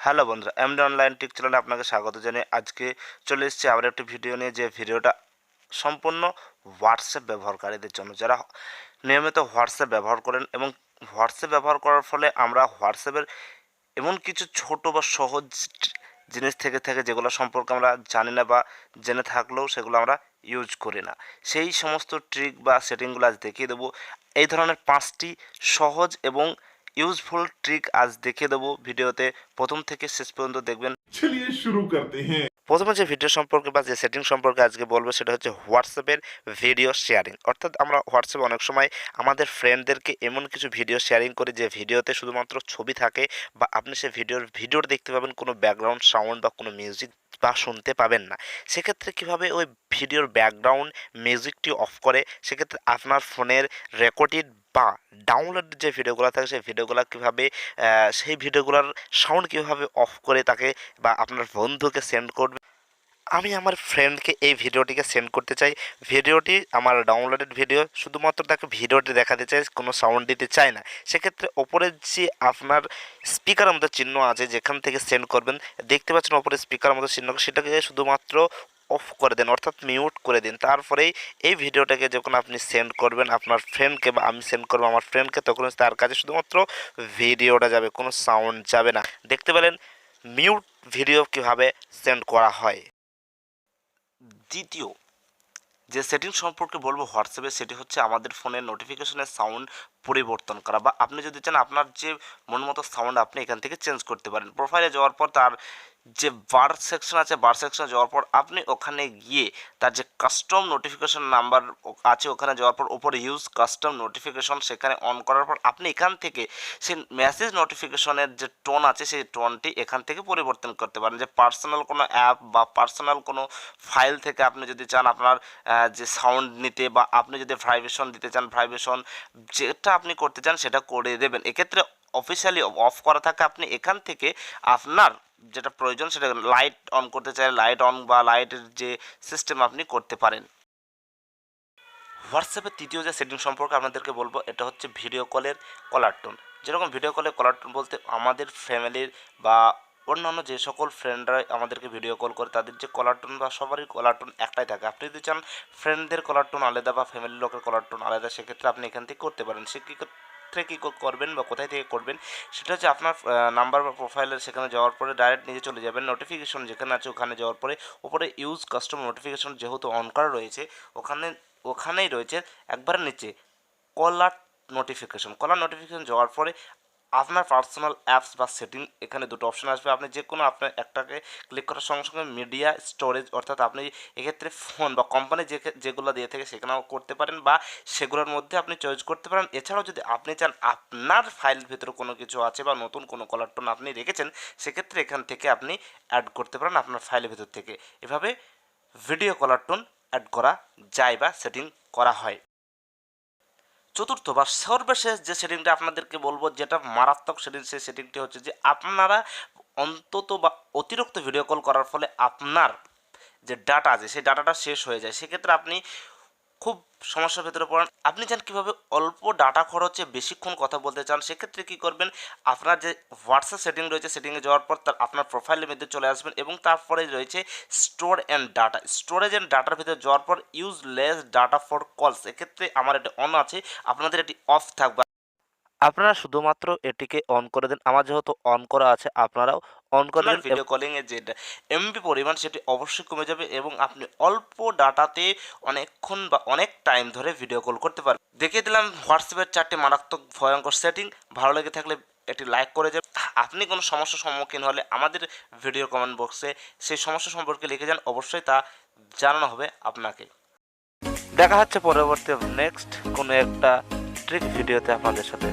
Hello বন্ধুরা, MD online tick চ্যানেলে আপনাকে স্বাগত জানিয়ে আজকে চলে এসেছি আবার একটি ভিডিও নিয়ে, যে ভিডিওটা সম্পূর্ণ হোয়াটসঅ্যাপ ব্যবহারকারীদের জন্য, যারা নিয়মিত হোয়াটসঅ্যাপ ব্যবহার করেন এবং হোয়াটসঅ্যাপ ব্যবহার করার ফলে আমরা হোয়াটসঅ্যাপের এমন কিছু ছোট বা সহজ জিনিস থেকে থাকে যেগুলো সম্পর্কে আমরা জানি না বা জেনে থাকলেও সেগুলো আমরা ইউজ করি না। সেই সমস্ত ট্রিক বা সেটিংগুলো আজ দেখিয়ে দেবো। এই ধরনের 5টি সহজ এবং ইউজফুল ট্রিক আজ দেখিয়ে দেবো ভিডিওতে, প্রথম থেকে শেষ পর্যন্ত দেখবেন। चलिए शुरू करते हैं। প্রথমে যে ভিডিও সম্পর্কে বা যে সেটিং সম্পর্কে আজকে বলবো সেটা হচ্ছে হোয়াটসঅ্যাপের ভিডিও শেয়ারিং। অর্থাৎ আমরা হোয়াটসঅ্যাপে অনেক সময় আমাদের ফ্রেন্ডদেরকে এমন কিছু ভিডিও শেয়ারিং করি যে ভিডিওতে শুধুমাত্র ছবি থাকে, বা আপনি সেই ভিডিওর দেখতে পাবেন কোনো ব্যাকগ্রাউন্ড সাউন্ড বা কোনো মিউজিক বা শুনতে পাবেন না। সেক্ষেত্রে কীভাবে ওই ভিডিওর ব্যাকগ্রাউন্ড মিউজিকটি অফ করে, সেক্ষেত্রে আপনার ফোনের রেকর্ডেড বা ডাউনলোড যে ভিডিওগুলো থাকে সেই ভিডিওগুলো কীভাবে সেই ভিডিওগুলোর সাউন্ড কীভাবে অফ করে তাকে বা আপনার বন্ধুকে সেন্ড করবে। আমি আমার ফ্রেন্ডকে এই ভিডিওটিকে সেন্ড করতে চাই। ভিডিওটি আমার ডাউনলোডেড ভিডিও, শুধুমাত্র তাকে ভিডিওটি দেখাতে চাই, কোনো সাউন্ড দিতে চাই না। সেক্ষেত্রে ওপরে যে আপনার স্পিকারের মতো চিহ্ন আছে যেখান থেকে সেন্ড করবেন, দেখতে পাচ্ছেন ওপরে স্পিকারের মতো চিহ্ন, সেটাকে শুধুমাত্র অফ করে দেন, অর্থাৎ মিউট করে দিন। তারপরেই এই ভিডিওটাকে যখন আপনি সেন্ড করবেন আপনার ফ্রেন্ডকে, বা আমি সেন্ড করবো আমার ফ্রেন্ডকে, তখন তার কাছে শুধুমাত্র ভিডিওটা যাবে, কোনো সাউন্ড যাবে না। দেখতে পেলেন মিউট ভিডিও কীভাবে সেন্ড করা হয়। দ্বিতীয় যে সেটিং সম্পর্কে বলবো হোয়াটসঅ্যাপে, সেটি হচ্ছে আমাদের ফোনের নোটিফিকেশনের সাউন্ড পরিবর্তন করা, বা আপনি যদি চান আপনার যে মন মতো সাউন্ড আপনি এখান থেকে চেঞ্জ করতে পারেন। প্রোফাইলে যাওয়ার পর তার যে বার সেকশন আছে, বার সেকশনে যাওয়ার পর আপনি ওখানে গিয়ে তার যে কাস্টম নোটিফিকেশন নাম্বার আছে ওখানে যাওয়ার পর ওপরে ইউজ কাস্টম নোটিফিকেশন সেখানে অন করার পর আপনি এখান থেকে সেই মেসেজ নোটিফিকেশনের যে টোন আছে সেই টোনটি এখান থেকে পরিবর্তন করতে পারেন। যে পার্সোনাল কোনো অ্যাপ বা পার্সোনাল কোনো ফাইল থেকে আপনি যদি চান আপনার যে সাউন্ড নিতে, বা আপনি যদি ভাইব্রেশন দিতে চান, ভাইব্রেশন যেটা আপনি করতে চান সেটা করে দেবেন। এক্ষেত্রে অফিসিয়ালি অফ করা থাকে, আপনি এখান থেকে আপনার যেটা প্রয়োজন সেটা লাইট অন করতে চাই, লাইট অন বা লাইটের যে সিস্টেম আপনি করতে পারেন। হোয়াটসঅ্যাপের তৃতীয় যে সেটিং সম্পর্কে আপনাদেরকে বলবো, এটা হচ্ছে ভিডিও কলের কলার টোন। যেরকম ভিডিও কলের কলার টোন বলতে আমাদের ফ্যামিলির বা অন্যান্য যে সকল ফ্রেন্ডরা আমাদেরকে ভিডিও কল করে তাদের যে কলার টোন বা সবারই কলার টোন একটাই থাকে। আপনি যদি চান ফ্রেন্ডদের কলার টোন আলাদা বা ফ্যামিলির লোকের কলার টোন আলাদা, সেক্ষেত্রে আপনি এখান থেকে করতে পারেন। সে কী করবেন বা কোথায় থেকে করবেন, সেটা হচ্ছে আপনার নাম্বার বা প্রোফাইলের সেখানে যাওয়ার পরে ডাইরেক্ট নিচে চলে যাবেন, নোটিফিকেশন যেখানে আছে ওখানে যাওয়ার পরে ওপরে ইউজ কাস্টম নোটিফিকেশন যেহেতু অন করা রয়েছে ওখানেই রয়েছে একবারে নিচে কলার নোটিফিকেশন যাওয়ার পরে আপনার পার্সোনাল অ্যাপস বা সেটিং এখানে দুটো অপশন আসবে। আপনি যে কোনো আপনার একটাকে ক্লিক করার সঙ্গে সঙ্গে মিডিয়া স্টোরেজ, অর্থাৎ আপনি এক্ষেত্রে ফোন বা কোম্পানি যেগুলো দিয়ে থাকে সেখানেও করতে পারেন, বা সেগুলোর মধ্যে আপনি চয়েস করতে পারেন। এছাড়াও যদি আপনি চান আপনার ফাইলের ভিতরে কোনো কিছু আছে বা নতুন কোনো কলার টোন আপনি রেখেছেন, সেক্ষেত্রে এখান থেকে আপনি অ্যাড করতে পারেন আপনার ফাইলের ভিতর থেকে। এভাবে ভিডিও কলার টোন অ্যাড করা যায় বা সেটিং করা হয়। চতুর্থ বা সর্বশেষ যে সেটিংটা আপনাদেরকে বলবো, যেটা মারাত্মক সেটিং, সেই সেটিংটি হচ্ছে যে আপনারা অন্তত বা অতিরিক্ত ভিডিও কল করার ফলে আপনার যে ডাটা আছে সেই ডাটাটা শেষ হয়ে যায়। সেক্ষেত্রে আপনি খুব সমস্যার ভেতরে পড়েন। আপনি চান কীভাবে অল্প ডাটা খরচে বেশিক্ষণ কথা বলতে চান, সেক্ষেত্রে কী করবেন, আপনার যে হোয়াটসঅ্যাপ সেটিং রয়েছে সেটিংয়ে যাওয়ার পর তার আপনার প্রোফাইলের মধ্যে চলে আসবেন এবং তারপরে রয়েছে স্টোরেজ অ্যান্ড ডাটার ভিতরে যাওয়ার পর ইউজ লেস ডাটা ফর কলস। এক্ষেত্রে আমার এটি অন আছে, আপনাদের এটি অফ থাকবে। আপনারা শুধুমাত্র এটিকে অন করে দিন। আমার যেহেতু অন করা আছে আপনারাও অন করে দিন। ভিডিও কলিংয়ের যে এমবি পরিমাণ সেটি অবশ্যই কমে যাবে এবং আপনি অল্প ডাটাতে অনেকক্ষণ বা অনেক টাইম ধরে ভিডিও কল করতে পারবেন। দেখিয়ে দিলাম হোয়াটসঅ্যাপের 4টি মারাত্মক ভয়ঙ্কর সেটিং। ভালো লেগে থাকলে একটি লাইক করে যান। আপনি কোনো সমস্যার সম্মুখীন হলে আমাদের ভিডিও কমেন্ট বক্সে সেই সমস্যা সম্পর্কে লিখে যান, অবশ্যই তা জানানো হবে আপনাকে। দেখা হচ্ছে পরবর্তী নেক্সট কোনো একটা ট্রিক ভিডিওতে আপনাদের সাথে।